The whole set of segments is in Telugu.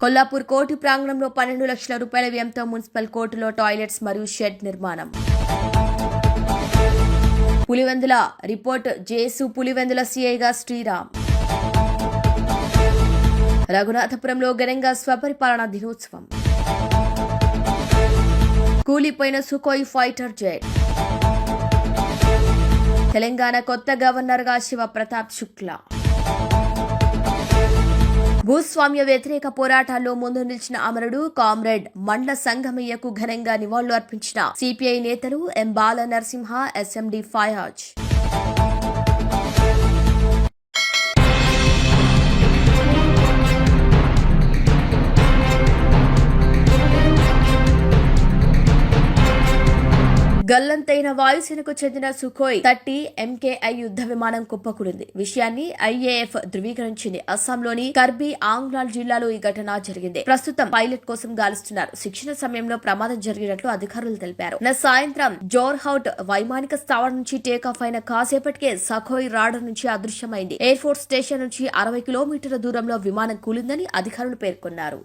కొల్లాపూర్ కోర్టు ప్రాంగణంలో 12 లక్షల రూపాయల వ్యయంతో మున్సిపల్ కోర్టులో టాయిలెట్స్ మరియు షెడ్ నిర్మాణం. పులివెందుల రిపోర్ట్ జేసు పులివెందుల సీఐగా శ్రీరామ్. రఘునాథపురంలో ఘనంగా స్వపరిపాలన దినోత్సవం. కూలిపోయిన సుఖోయ్ ఫైటర్ జెట్. తెలంగాణ కొత్త గవర్నర్గా శివ ప్రతాప్ శుక్లా. భూస్వామ్య వ్యతిరేక పోరాటాల్లో ముందు నిలిచిన అమరుడు కామ్రేడ్ మండ్ల సంగమయ్యకు ఘనంగా నివాళులు అర్పించిన సిపిఐ నేతలు ఎం బాల నరసింహ, ఎస్ఎండి ఫయాజ్. గల్లంతైన వాయుసేనకు చెందిన సుఖోయ్ 30 MKI యుద్ధ విమానం కుప్పకూలింది. విషయాన్ని IAF ధృవీకరించింది. అస్సాంలోని కర్బీ ఆంగ్లాల్ జిల్లాలో ఈ ఘటన జరిగింది. ప్రస్తుతం పైలట్ కోసం గాలిస్తున్నారు. శిక్షణ సమయంలో ప్రమాదం జరిగినట్లు అధికారులు తెలిపారు. సాయంత్రం జోర్హౌట్ వైమానిక స్థావరం నుంచి టేకాఫ్ అయిన కాసేపటికే సఖోయ్ రాడర్ నుంచి అదృశ్యమైంది. ఎయిర్ ఫోర్స్ స్టేషన్ నుంచి 60 కిలోమీటర్ల దూరంలో విమానం కూలిందని అధికారులు పేర్కొన్నారు.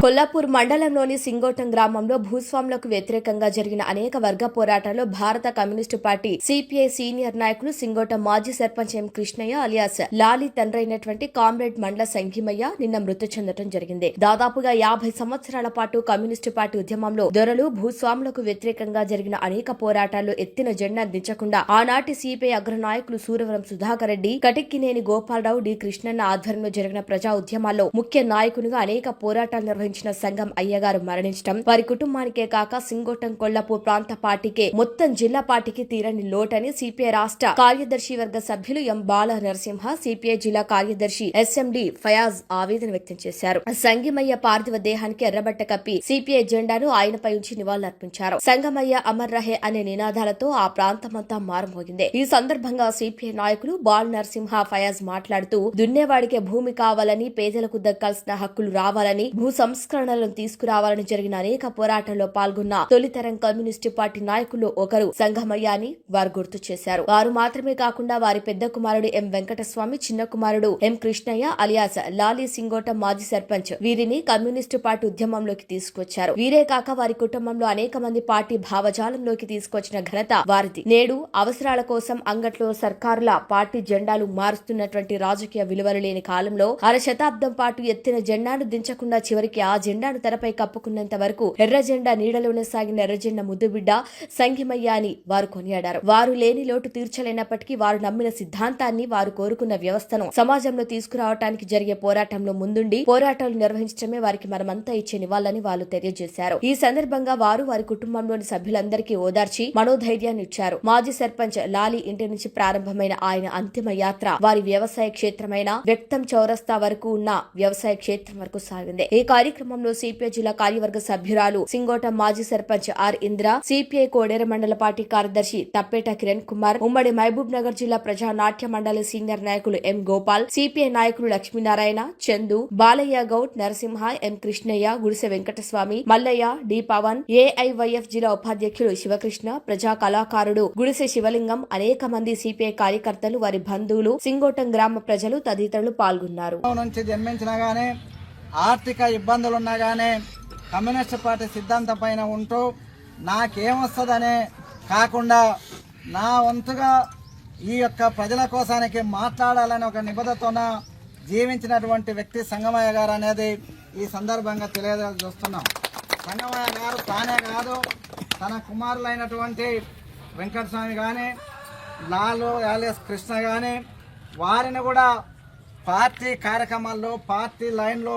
కొల్లాపూర్ మండలంలోని సింగోటం గ్రామంలో భూస్వాములకు వ్యతిరేకంగా జరిగిన అనేక వర్గ పోరాటాల్లో భారత కమ్యూనిస్టు పార్టీ సిపిఐ సీనియర్ నాయకులు సింగోటం మాజీ సర్పంచ్ ఎం కృష్ణయ్య అలియాస్ లాలి తండ్రైనటువంటి కామ్రేడ్ మండ్ల సంఘిమయ్య నిన్న మృతి చెందడం జరిగింది. దాదాపుగా 50 సంవత్సరాల పాటు కమ్యూనిస్టు పార్టీ ఉద్యమంలో దొరలు భూస్వాములకు వ్యతిరేకంగా జరిగిన అనేక పోరాటాల్లో ఎత్తిన జెండా దించకుండా ఆనాటి సిపిఐ అగ్రనాయకులు సూరవరం సుధాకర్ రెడ్డి, కటిక్కినేని గోపాలరావు, డి కృష్ణన్న ఆధ్వర్యంలో జరిగిన ప్రజా ఉద్యమాల్లో ముఖ్య నాయకునిగా అనేక పోరాటాలు నిర్వహించిన సంగం అయ్యగారు మరణించడం వారి కుటుంబానికే కాక సింగోటం కొల్లాపూర్ ప్రాంత పార్టీకే మొత్తం జిల్లా పార్టీకి తీరని లోటని సిపిఐ రాష్ట్ర కార్యదర్శి వర్గ సభ్యులు ఎం బాల నరసింహ, సిపిఐ జిల్లా కార్యదర్శి ఎస్ఎండి ఫయాజ్ ఆవేదన వ్యక్తం చేశారు. సంగమయ్య పార్థివ దేహానికి ఎర్రబట్ట కప్పి సిపిఐ జెండాను ఆయనపై ఉంచి నివాళులర్పించారు. సంగమయ్య అమర్ రహే అనే నినాదాలతో ఆ ప్రాంతమంతా మారుమోగింది. ఈ సందర్భంగా సిపిఐ నాయకులు బాల నరసింహ, ఫయాజ్ మాట్లాడుతూ దున్నేవాడికే భూమి కావాలని, పేదలకు దక్కాల్సిన హక్కులు రావాలని, భూ సంస్కరణలను తీసుకురావాలని జరిగిన అనేక పోరాటాల్లో పాల్గొన్న తొలితరం కమ్యూనిస్టు పార్టీ నాయకులు ఒకరు సంగమయ్య అని వారు గుర్తు చేశారు. వారు మాత్రమే కాకుండా వారి పెద్ద కుమారుడు ఎం వెంకటస్వామి, చిన్న కుమారుడు ఎం కృష్ణయ్య అలియాస్ లాలి సింగోటం మాజీ సర్పంచ్ వీరిని కమ్యూనిస్టు పార్టీ ఉద్యమంలోకి తీసుకొచ్చారు. వీరే కాక వారి కుటుంబంలో అనేక మంది పార్టీ భావజాలంలోకి తీసుకొచ్చిన ఘనత వారిది. నేడు అవసరాల కోసం అంగట్లో సర్కారుల పార్టీ జెండాలు మారుస్తున్నటువంటి రాజకీయ విలువలు లేని కాలంలో శతాబ్దం పాటు ఎత్తిన జెండాను దించకుండా చివరికి ఆ జెండాను తెరపై కప్పుకున్నంత వరకు ఎర్ర జెండా నీడలోనే సాగిన ఎర్రజెండా ముద్దుబిడ్డ సంఘిమయ్య అని వారు కొనియాడారు. వారు లేని లోటు తీర్చలేనప్పటికీ వారు నమ్మిన సిద్ధాంతాన్ని, వారు కోరుకున్న వ్యవస్థను సమాజంలో తీసుకురావడానికి జరిగే పోరాటంలో ముందుండి పోరాటాలు నిర్వహించడమే వారికి మనమంతా ఇచ్చే నివాళులని వాళ్ళు తెలియజేశారు. ఈ సందర్భంగా వారు వారి కుటుంబంలోని సభ్యులందరికీ ఓదార్చి మనోధైర్యాన్ని ఇచ్చారు. మాజీ సర్పంచ్ లాలి ఇంటి నుంచి ప్రారంభమైన ఆయన అంతిమ యాత్ర వారి వ్యవసాయ క్షేత్రమైన వ్యక్తం చౌరస్తా వరకు ఉన్న వ్యవసాయ క్షేత్రం వరకు సాగింది. ఈ కార్యక్రమంలో సిపిఐ జిల్లా కార్యవర్గ సభ్యురాలు సింగోటం మాజీ సర్పంచ్ ఆర్ ఇంద్ర, సిపిఐ కోడేరు మండల పార్టీ కార్యదర్శి తప్పేట కిరణ్ కుమార్, ఉమ్మడి మహబూబ్ నగర్ జిల్లా ప్రజా నాట్య మండలి సీనియర్ నాయకులు ఎం గోపాల్, సిపిఐ నాయకులు లక్ష్మీనారాయణ, చందు, బాలయ్య గౌడ్, నరసింహ, ఎం కృష్ణయ్య, గుడిసె వెంకటస్వామి, మల్లయ్య, డి పవన్, ఏఐవైఎఫ్ జిల్లా ఉపాధ్యక్షులు శివకృష్ణ, ప్రజా కళాకారుడు గుడిసె శివలింగం, అనేక మంది సిపిఐ కార్యకర్తలు, వారి బంధువులు, సింగోటం గ్రామ ప్రజలు తదితరులు పాల్గొన్నారు. ఆర్థిక ఇబ్బందులున్నా గానీ కమ్యూనిస్ట్ పార్టీ సిద్ధాంతం పైన ఉంటూ నాకేమొస్తుందనే కాకుండా నా వంతుగా ఈ యొక్క ప్రజల కోసానికి మాట్లాడాలని ఒక నిబద్ధతోన జీవించినటువంటి వ్యక్తి సంగమయ్య గారు అనేది ఈ సందర్భంగా తెలియజేస్తున్నాం. సంగమయ్య గారు తానే కాదు, తన కుమారులైనటువంటి వెంకటస్వామి కానీ, లాలు యాలియాస్ కృష్ణ కానీ, వారిని కూడా పార్టీ కార్యక్రమాల్లో పార్టీ లైన్లో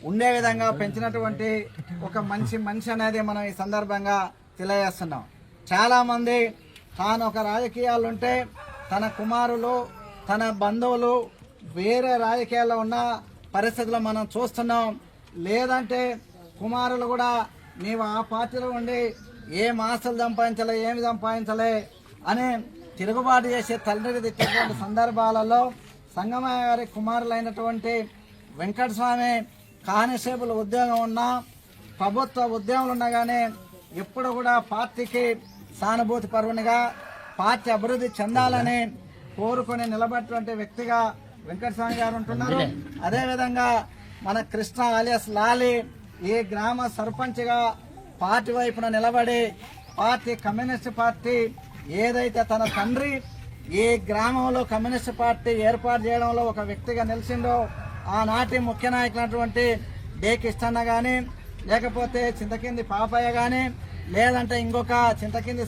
ఉండే విధంగా పెంచినటువంటి ఒక మనిషి అనేది మనం ఈ సందర్భంగా తెలియజేస్తున్నాం. చాలామంది తాను ఒక రాజకీయాలు ఉంటే తన కుమారులు, తన బంధువులు వేరే రాజకీయాల్లో ఉన్న పరిస్థితుల్లో మనం చూస్తున్నాం. లేదంటే కుమారులు కూడా నీవు ఆ పార్టీలో ఉండి ఏం ఆస్తులు సంపాదించలే, ఏమి సంపాదించలే అని తిరుగుబాటు చేసే తండ్రికి తిట్టేటువంటి సందర్భాలలో సంగమయ్య గారి కుమారులైనటువంటి వెంకటస్వామి కానిస్టేబుల్ ఉద్యోగం ఉన్నా, ప్రభుత్వ ఉద్యోగాలు ఉన్నా కానీ ఎప్పుడు కూడా పార్టీకి సానుభూతి పరువునిగా పార్టీ అభివృద్ధి చెందాలని కోరుకొని నిలబడినటువంటి వ్యక్తిగా వెంకటస్వామి గారు ఉంటున్నారు. అదేవిధంగా మన కృష్ణ ఆలియాస్ లాలి ఈ గ్రామ సర్పంచ్గా పార్టీ వైపున నిలబడి పార్టీ కమ్యూనిస్ట్ పార్టీ ఏదైతే తన తండ్రి ఈ గ్రామంలో కమ్యూనిస్ట్ పార్టీ ఏర్పాటు చేయడంలో ఒక వ్యక్తిగా నిలిచిండో ఆనాటి ముఖ్య నాయకులైనటువంటి డే కిష్టన్న కానీ, లేకపోతే చింతకింది పాపయ్య కానీ, లేదంటే ఇంకొక చింతకింది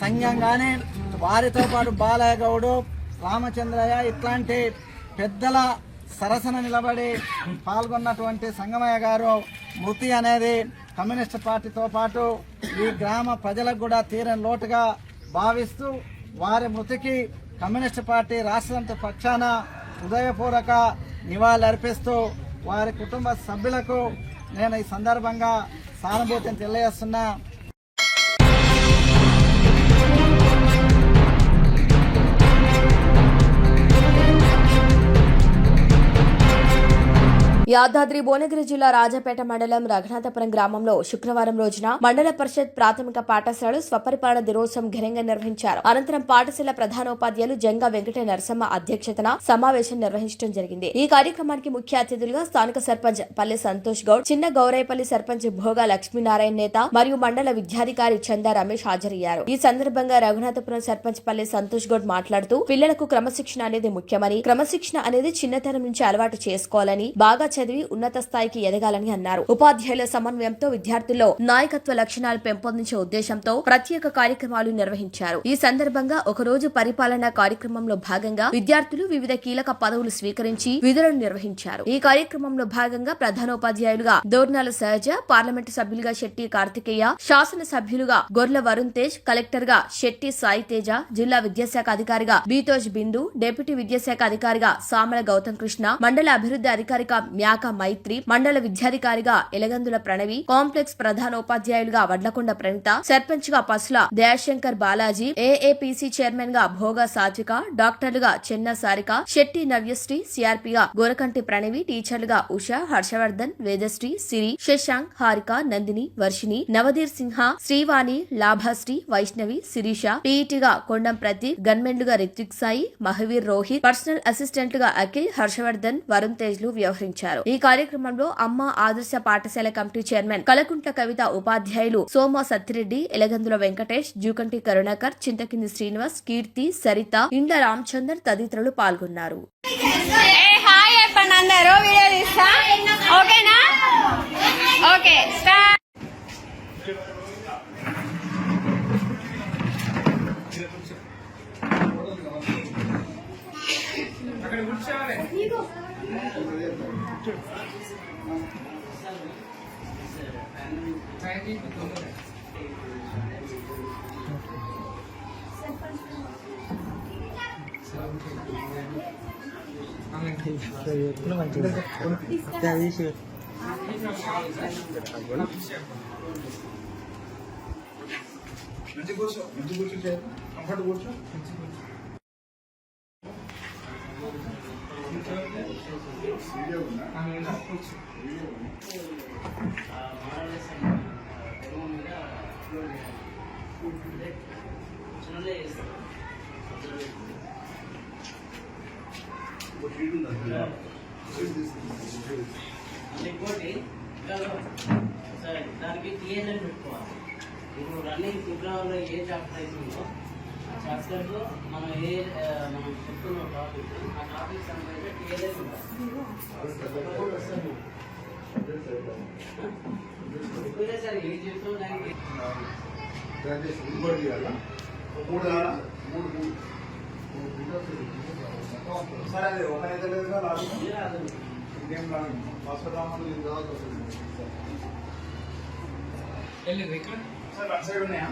సంఘం కానీ, వారితో పాటు బాలయ్య గౌడు, రామచంద్రయ్య ఇట్లాంటి పెద్దల సరసన నిలబడి పాల్గొన్నటువంటి సంగమయ్య గారు మృతి అనేది కమ్యూనిస్ట్ పార్టీతో పాటు ఈ గ్రామ ప్రజలకు కూడా తీరని లోటుగా భావిస్తూ వారి మృతికి కమ్యూనిస్ట్ పార్టీ రాష్ట్ర పక్షాన హృదయపూర్వక నివాళులర్పిస్తూ వారి కుటుంబ సభ్యులకు నేను ఈ సందర్భంగా సానుభూతిని తెలియజేస్తున్నా. యాదాద్రి భువనగిరి జిల్లా రాజపేట మండలం రఘునాథపురం గ్రామంలో శుక్రవారం రోజున మండల పరిషత్ ప్రాథమిక పాఠశాలలు స్వపరిపాలన దినోత్సవం ఘనంగా నిర్వహించారు. అనంతరం పాఠశాల ప్రధానోపాధ్యాయులు జంగా వెంకట నరసమ్మ అధ్యక్షతన సమావేశం నిర్వహించడం జరిగింది. ఈ కార్యక్రమానికి ముఖ్య అతిథులుగా స్థానిక సర్పంచ్ పల్లె సంతోష్ గౌడ్, చిన్న గౌరైపల్లి సర్పంచ్ భోగా లక్ష్మీనారాయణ నేత మరియు మండల విద్యాధికారి చందా రమేష్ హాజరయ్యారు. ఈ సందర్భంగా రఘునాథపురం సర్పంచ్ పల్లె సంతోష్ గౌడ్ మాట్లాడుతూ పిల్లలకు క్రమశిక్షణ అనేది ముఖ్యమని, క్రమశిక్షణ అనేది చిన్నతనం నుంచి అలవాటు చేసుకోవాలని, బాగా చదివి ఉన్నత స్థాయికి ఎదగాలని అన్నారు. ఉపాధ్యాయుల సమన్వయంతో విద్యార్థుల్లో నాయకత్వ లక్షణాలు పెంపొందించే ఉద్దేశంతో ప్రత్యేక కార్యక్రమాలు నిర్వహించారు. ఈ సందర్భంగా ఒకరోజు పరిపాలన కార్యక్రమంలో భాగంగా విద్యార్థులు వివిధ కీలక పదవులు స్వీకరించి విధులను నిర్వహించారు. ఈ కార్యక్రమంలో భాగంగా ప్రధానోపాధ్యాయులుగా దోర్నాల సహజ, పార్లమెంటు సభ్యులుగా శెట్టి కార్తికేయ, శాసన సభ్యులుగా గొర్ల వరుణ్ తేజ్, కలెక్టర్ గా శెట్టి సాయి తేజ, జిల్లా విద్యాశాఖ అధికారిగా బీతోజ్ బిందు, డిప్యూటీ విద్యాశాఖ అధికారిగా సామల గౌతమ్ కృష్ణ, మండల అభివృద్ధి అధికారిగా మ్యాక మైత్రి, మండల విద్యాధికారిగా ఎలగందుల ప్రణవి, కాంప్లెక్స్ ప్రధానోపాధ్యాయులుగా వడ్లకొండ ప్రణిత, సర్పంచ్ గా పసుల దయాశంకర్ బాలాజీ, ఏఏపీసీ చైర్మన్ గా భోగా సాత్విక, డాక్టర్లుగా చెన్న సారిక, శెట్టి నవ్యశ్రీ, సిఆర్పీగా గోరకంటి ప్రణవి, టీచర్లుగా ఉషా, హర్షవర్ధన్, వేదశ్రీ, సిరి, శశాంక్, హారిక, నందిని, వర్షిని, నవదీర్ సింహ, శ్రీవాణి, లాభాశ్రీ, వైష్ణవి, శిరీష, పీఈటీగా కొండం ప్రదీప్, గన్మెన్లుగా రిత్విక్ సాయి, మహవీర్ రోహిత్, పర్సనల్ అసిస్టెంట్లుగా అఖిల్, హర్షవర్ధన్, వరుణ్ తేజ్లు వ్యవహరించారు. ఈ కార్యక్రమంలో అమ్మ ఆదర్శ పాఠశాల కమిటీ చైర్మన్ కలకుంట్ల కవిత, ఉపాధ్యాయులు సోమ సత్తిరెడ్డి, ఎలగందుల వెంకటేష్, జూకంటి కరుణాకర్, చింతకింది శ్రీనివాస్, కీర్తి, సరిత, ఇండ్ల రామచందర్ తదితరులు పాల్గొన్నారు. మంచిగా ఇంకోటి సరే దానికి టీఎల్ఎన్ పెట్టుకోవాలి. ఇప్పుడు రన్నింగ్ ఫిబ్రవరిలో ఏ చాప్టర్ అవుతుందో ఆ చాప్టర్లో మనం మనం చెప్తున్న టాపిక్ ఆ టాపిక్ సంబంధించిన టీఎల్ఎన్ ఉంటుంది. సరే ఏం చెప్తాం దానికి సరే అది ఒక అయితే లేదు సైడ్ ఉన్నాయా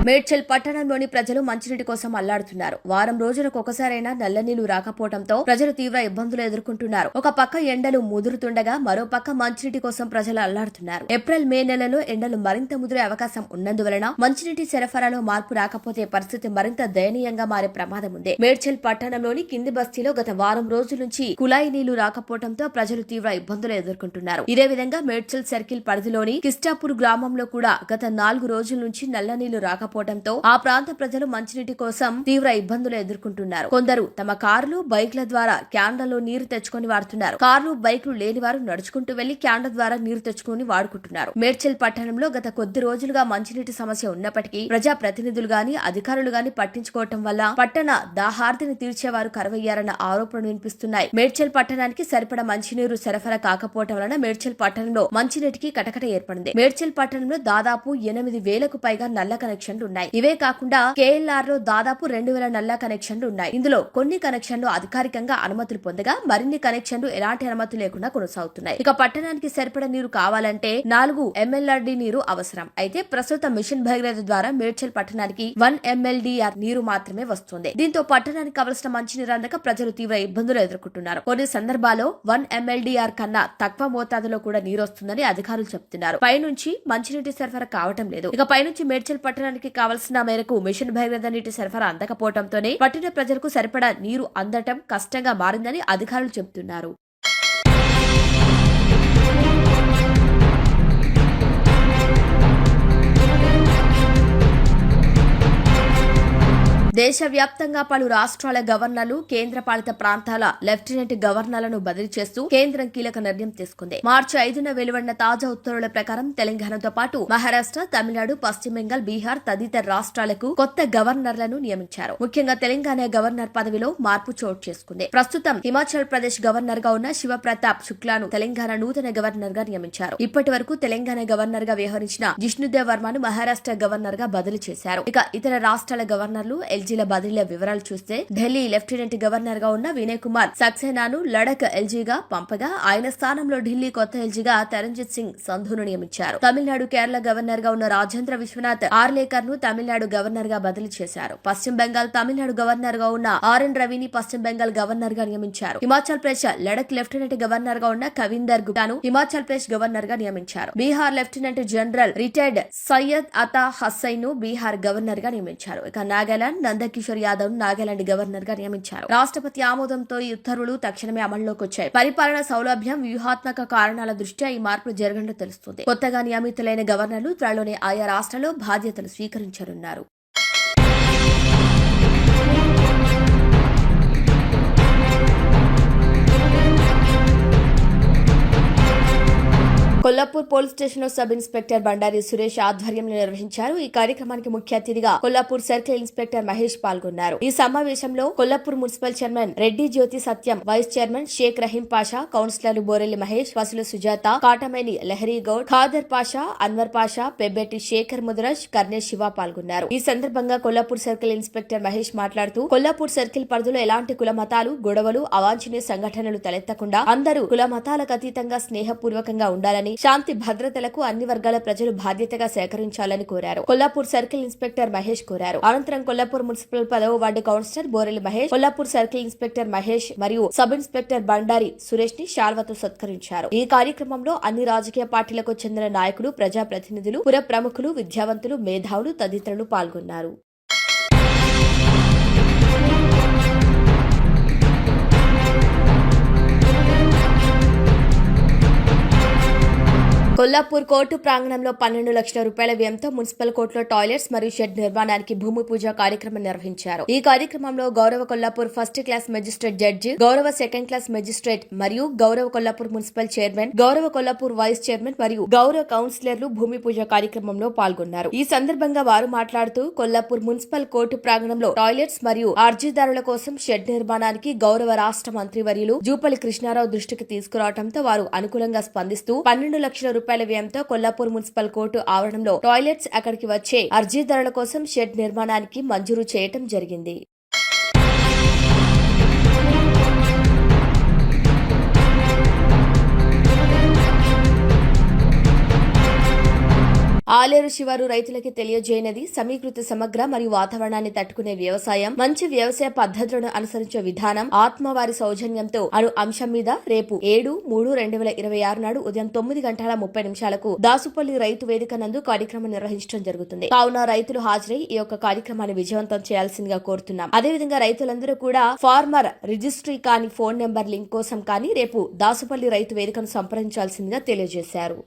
మేడ్చల్ పట్టణంలోని ప్రజలు మంచినీటి కోసం అల్లాడుతున్నారు. వారం రోజులకు ఒకసారైనా నల్లనీళ్లు రాకపోవడంతో ప్రజలు తీవ్ర ఇబ్బందులు ఎదుర్కొంటున్నారు. ఒక పక్క ఎండలు ముదురుతుండగా మరో పక్క మంచినీటి కోసం ప్రజలు అల్లాడుతున్నారు. ఏప్రిల్ మే నెలలో ఎండలు మరింత ముదిరే అవకాశం ఉన్నందువలన మంచినీటి సరఫరాలో మార్పు రాకపోతే పరిస్థితి మరింత దయనీయంగా మారే ప్రమాదం ఉంది. మేడ్చల్ పట్టణంలోని కింది బస్తీలో గత వారం రోజుల నుంచి కుళాయి నీళ్లు రాకపోవడంతో ప్రజలు తీవ్ర ఇబ్బందులు ఎదుర్కొంటున్నారు. ఇదే విధంగా మేడ్చల్ సర్కిల్ పరిధిలోని కిస్టాపూర్ గ్రామంలో కూడా గత 4 రోజుల నుంచి నల్లనీళ్లు రాకపోవడంతో ఆ ప్రాంత ప్రజలు మంచినీటి కోసం తీవ్ర ఇబ్బందులు ఎదుర్కొంటున్నారు. కొందరు తమ కార్లు బైక్ల ద్వారా క్యాన్లలో నీరు తెచ్చుకొని వాడుతున్నారు. కార్లు బైక్లు లేని వారు నడుచుకుంటూ వెళ్లి క్యాన్ల ద్వారా నీరు తెచ్చుకొని వాడుకుంటున్నారు. మేడ్చల్ పట్టణంలో గత కొద్ది రోజులుగా మంచినీటి సమస్య ఉన్నప్పటికీ ప్రజా ప్రతినిధులు గాని అధికారులు గాని పట్టించుకోవటం వల్ల పట్టణ దాహార్తిని తీర్చేవారు కరువయ్యారన్న ఆరోపణలు వినిపిస్తున్నాయి. మేడ్చల్ పట్టణానికి సరిపడా మంచినీరు సరఫరా కాకపోవటం వలన మేడ్చల్ పట్టణంలో మంచినీటికి కటకట ఏర్పడింది. మేడ్చల్ పట్టణంలో దాదాపు 8,000కు పైగా నల్ల కనెక్షన్లు ఉన్నాయి. ఇవే కాకుండా కేఎల్ఆర్ లో దాదాపు 2,000 నల్ల కనెక్షన్లు ఉన్నాయి. ఇందులో కొన్ని కనెక్షన్లు అధికారికంగా అనుమతులు పొందగా మరిన్ని కనెక్షన్లు ఎలాంటి అనుమతి లేకుండా కొనసాగుతున్నాయి. ఇక పట్టణానికి సరిపడా నీరు కావాలంటే 4 MLRD నీరు అవసరం. అయితే ప్రస్తుతం మిషన్ భగీరథ ద్వారా మేడ్చల్ పట్టణానికి 1 MLDR నీరు మాత్రమే వస్తుంది. దీంతో పట్టణానికి కావలసిన మంచినీరు అందక ప్రజలు తీవ్ర ఇబ్బందులు ఎదుర్కొంటున్నారు. కొన్ని సందర్భాల్లో 1 MLDR కన్నా తక్కువ మోతాదులో కూడా నీరు వస్తుందని అధికారులు చెబుతున్నారు. పైనుంచి మంచినీటి సరఫరా కావటం లేదు. ఇక పైనుంచి మేడ్చల్ పట్టణానికి కావలసిన మేరకు మిషన్ భగీరథ నీటి సరఫరా అందకపోవడంతోనే పట్టణ ప్రజలకు సరిపడా నీరు అందటం కష్టంగా మారిందని అధికారులు చెబుతున్నారు. దేశవ్యాప్తంగా పలు రాష్ట్రాల గవర్నర్లు కేంద్రపాలిత ప్రాంతాల లెఫ్టినెంట్ గవర్నర్లను బదిలీ చేస్తూ కేంద్రం కీలక నిర్ణయం తీసుకుంది. మార్చి 5న వెలువడిన తాజా ఉత్తర్వుల ప్రకారం తెలంగాణతో పాటు మహారాష్ట్ర, తమిళనాడు, పశ్చిమ బెంగాల్, బీహార్ తదితర రాష్ట్రాలకు కొత్త గవర్నర్లను నియమించారు. ముఖ్యంగా తెలంగాణ గవర్నర్ పదవిలో మార్పు చోటు చేసుకుంది. ప్రస్తుతం హిమాచల్ ప్రదేశ్ గవర్నర్ గా ఉన్న శివప్రతాప్ శుక్లాను తెలంగాణ నూతన గవర్నర్ గా నియమించారు. ఇప్పటి వరకు తెలంగాణ గవర్నర్ గా వ్యవహరించిన జిష్ణుదేవ్ వర్మను మహారాష్ట్ర గవర్నర్ గా బదిలీ చేశారు. ఇక ఇతర రాష్ట్రాల గవర్నర్లు ఎల్జీల బదిలీల వివరాలు చూస్తే ఢిల్లీ లెఫ్టినెంట్ గవర్నర్ గా ఉన్న వినయ్ కుమార్ సక్సేనాను లడక్ ఎల్జీగా పంపగా ఆయన స్థానంలో ఢిల్లీ కొత్త ఎల్జీగా తరంజిత్ సింగ్ సంధును నియమించారు. తమిళనాడు కేరళ గవర్నర్ గా ఉన్న రాజేంద్ర విశ్వనాథ్ ఆర్లేకర్ ను తమిళనాడు గవర్నర్ గా బదిలీ చేశారు. పశ్చిమ బెంగాల్ తమిళనాడు గవర్నర్ గా ఉన్న ఆర్ఎన్ రవిని పశ్చిమ బెంగాల్ గవర్నర్ గా నియమించారు. హిమాచల్ ప్రదేశ్ లడక్ లెఫ్టినెంట్ గవర్నర్ గా ఉన్న కవిందర్ గుప్తాను హిమాచల్ ప్రదేశ్ గవర్నర్ గా నియమించారు. Bihar lieutenant general retired Syed Ata Hussain ను బీహార్ గవర్నర్ గా నియమించారు. ఇక నాగాలాండ్ నందకిషోర్ యాదవ్ నాగాలాండ్ గవర్నర్ గా నియమించారు. రాష్ట్రపతి ఆమోదంతో ఈ ఉత్తర్వులు తక్షణమే అమల్లోకి వచ్చాయి. పరిపాలన సౌలభ్యం, వ్యూహాత్మక కారణాల దృష్ట్యా ఈ మార్పులు జరగనుందని తెలుస్తుంది. కొత్తగా నియమితులైన గవర్నర్లు త్వరలోనే ఆయా రాష్ట్రాల్లో బాధ్యతలు స్వీకరించనున్నారు. కొల్లాపూర్ పోలీస్ స్టేషన్ లో సబ్ ఇన్స్పెక్టర్ బండారి సురేష్ ఆధ్వర్యంలో నిర్వహించారు. ఈ కార్యక్రమానికి ముఖ్య అతిథిగా కొల్లాపూర్ సర్కిల్ ఇన్స్పెక్టర్ మహేష్ పాల్గొన్నారు. ఈ సమావేశంలో కొల్లాపూర్ మున్సిపల్ చైర్మన్ రెడ్డి జ్యోతి సత్యం, వైస్ చైర్మన్ షేక్ రహీం పాషా, కౌన్సిలర్లు బోరెల్లి మహేష్, వసుల సుజాత, కాటమేని లహరీ గౌడ్, ఖాదర్ పాషా, అన్వర్ పాషా, పెబ్బెట్టి శేఖర్ ముదరజ్, కర్నే శివ పాల్గొన్నారు. ఈ సందర్భంగా కొల్లాపూర్ సర్కిల్ ఇన్స్పెక్టర్ మహేష్ మాట్లాడుతూ కొల్లాపూర్ సర్కిల్ పరిధిలో ఎలాంటి కుల మతాలు, గొడవలు, అవాంఛనీయ సంఘటనలు తలెత్తకుండా అందరూ కుల మతాలకు అతీతంగా స్నేహపూర్వకంగా ఉండాలని, శాంతి భద్రతలకు అన్ని వర్గాల ప్రజలు బాధ్యతగా సేకరించాలని కోరారు. కొల్లాపూర్ సర్కిల్ ఇన్స్పెక్టర్ మహేష్ కోరారు. అనంతరం కొల్లాపూర్ మున్సిపల్ 10వ ward councillor Borelli Mahesh, Kollapur circle inspector Mahesh మరియు సబ్ ఇన్స్పెక్టర్ బండారి సురేష్ ని శాల్వతో సత్కరించారు. ఈ కార్యక్రమంలో అన్ని రాజకీయ పార్టీలకు చెందిన నాయకులు, ప్రజాప్రతినిధులు, పుర ప్రముఖులు, విద్యావంతులు, మేధావులు తదితరులు పాల్గొన్నారు. కొల్లాపూర్ కోర్టు ప్రాంగణంలో 12 లక్షల రూపాయల వ్యయంతో మున్సిపల్ కోర్టులో టాయిలెట్స్ మరియు షెడ్ నిర్మాణానికి భూమి పూజ కార్యక్రమం నిర్వహించారు. ఈ కార్యక్రమంలో గౌరవ Kollapur first class magistrate judge, గౌరవ సెకండ్ క్లాస్ మెజిస్ట్రేట్ మరియు గౌరవ కొల్లాపూర్ మున్సిపల్ చైర్మన్, గౌరవ కొల్లాపూర్ వైస్ చైర్మన్ మరియు గౌరవ కౌన్సిలర్లు భూమి పూజ కార్యక్రమంలో పాల్గొన్నారు. ఈ సందర్భంగా వారు మాట్లాడుతూ కొల్లాపూర్ మున్సిపల్ కోర్టు ప్రాంగణంలో టాయిలెట్స్ మరియు అర్జీదారుల కోసం షెడ్ నిర్మాణానికి గౌరవ రాష్ట్ర మంత్రివర్యులు జూపల్లి కృష్ణారావు దృష్టికి తీసుకురావడంతో వారు అనుకూలంగా స్పందిస్తూ 12 లక్షల రూపాయల వ్యయంతో కొల్లాపూర్ మున్సిపల్ కోర్టు ఆవరణంలో టాయిలెట్స్, అక్కడికి వచ్చే అర్జీదారుల కోసం షెడ్ నిర్మాణానికి మంజూరు చేయటం జరిగింది. ఆలేరు శివారు రైతులకి తెలియజేయనిది సమీకృత సమగ్ర మరియు వాతావరణాన్ని తట్టుకునే వ్యవసాయం, మంచి వ్యవసాయ పద్ధతులను అనుసరించే విధానం, ఆత్మవారి సౌజన్యంతో అను అంశం మీద రేపు 7/3/2026 నాడు ఉదయం 9:30 దాసుపల్లి రైతు వేదిక నందు కార్యక్రమం నిర్వహించడం జరుగుతుంది. కావున రైతులు హాజరై ఈ యొక్క కార్యక్రమాన్ని విజయవంతం చేయాల్సిందిగా కోరుతున్నాం. అదేవిధంగా రైతులందరూ కూడా ఫార్మర్ రిజిస్ట్రీ కాని ఫోన్ నెంబర్ లింక్ కోసం కానీ రేపు దాసుపల్లి రైతు వేదికను సంప్రదించాల్సిందిగా తెలియజేశారు.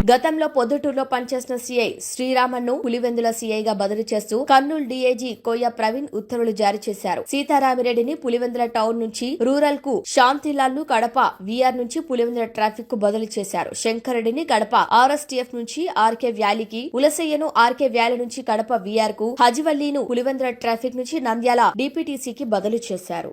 గతంలో పొద్దుటూరులో పనిచేసిన సీఐ శ్రీరామన్ను పులివెందుల సీఐగా బదిలీ చేస్తూ కర్నూలు డీఐజీ కోయ ప్రవీణ్ ఉత్తర్వులు జారీ చేశారు. సీతారామిరెడ్డిని పులివెందుల టౌన్ నుంచి రూరల్ కు, శాంతిలాల్ ను కడప వీఆర్ నుంచి పులివెందుల ట్రాఫిక్ కు బదిలీ చేశారు. శంకర్ రెడ్డిని కడప ఆర్ఎస్టీఎఫ్ నుంచి ఆర్కే వ్యాలీకి, ఉలసయ్యను ఆర్కే వ్యాలీ నుంచి కడప వీఆర్ కు, హజివల్లీను పులివెందుల ట్రాఫిక్ నుంచి నంద్యాల డీపీటీసీకి బదిలీ చేశారు.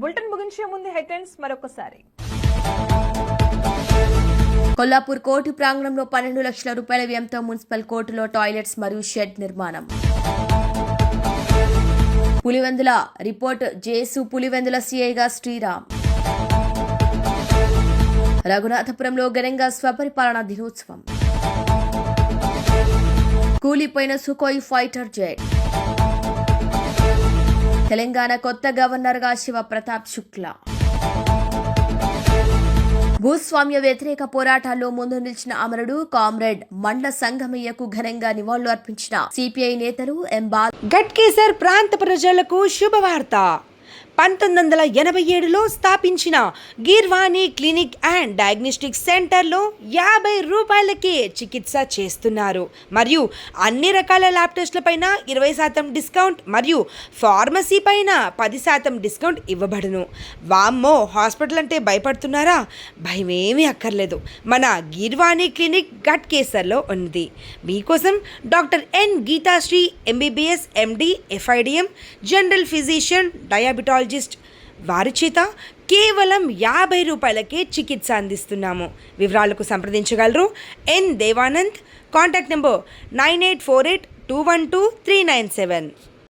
బులెటిన్ ముగించే ముందు హెడ్లైన్స్ మరొకసారి. కొల్లాపూర్ కోర్టు ప్రాంగణంలో 12 లక్షల రూపాయల వ్యయంతో మున్సిపల్ కోర్టులో టాయిలెట్స్ మరియు షెడ్ నిర్మాణం. పులివెందుల రిపోర్ట్ జేసు పులివెందుల సీఐగా శ్రీరామ్. రఘునాథపురంలో ఘనంగా స్వపరిపాలన దినోత్సవం. కూలిపోయిన సుకోయ్ ఫైటర్ జెట్. తెలంగాణ కొత్త గవర్నర్గా శివ ప్రతాప్ శుక్లా. భూస్వామ్య వ్యతిరేక పోరాటాల్లో ముందు నిలిచిన అమరుడు కామ్రేడ్ మండ్ల సంగమయ్యకు ఘనంగా నివాళులు అర్పించిన సిపిఐ నేతలు ఎంబాల్. గట్కేసర్ ప్రాంత ప్రజలకు శుభవార్త. 1987లో స్థాపించిన గీర్వాణి క్లినిక్ అండ్ డయాగ్నోస్టిక్ సెంటర్లో 50 రూపాయలకే చికిత్స చేస్తున్నారు. మరియు అన్ని రకాల ల్యాబ్ టెస్టులపైన 20% డిస్కౌంట్ మరియు ఫార్మసీ పైన 10% డిస్కౌంట్ ఇవ్వబడును. వామ్మో, హాస్పిటల్ అంటే భయపడుతున్నారా? భయమేమీ అక్కర్లేదు. మన గీర్వాణి క్లినిక్ గట్కేసర్లో ఉంది. మీకోసం doctor N Geethasri MBBS MD FIDM general physician diabetologist వారి చేత కేవలం 50 రూపాయలకే చికిత్స అందిస్తున్నాము. వివరాలకు సంప్రదించగలరు ఎన్ దేవానంద్. Contact number 9848212397.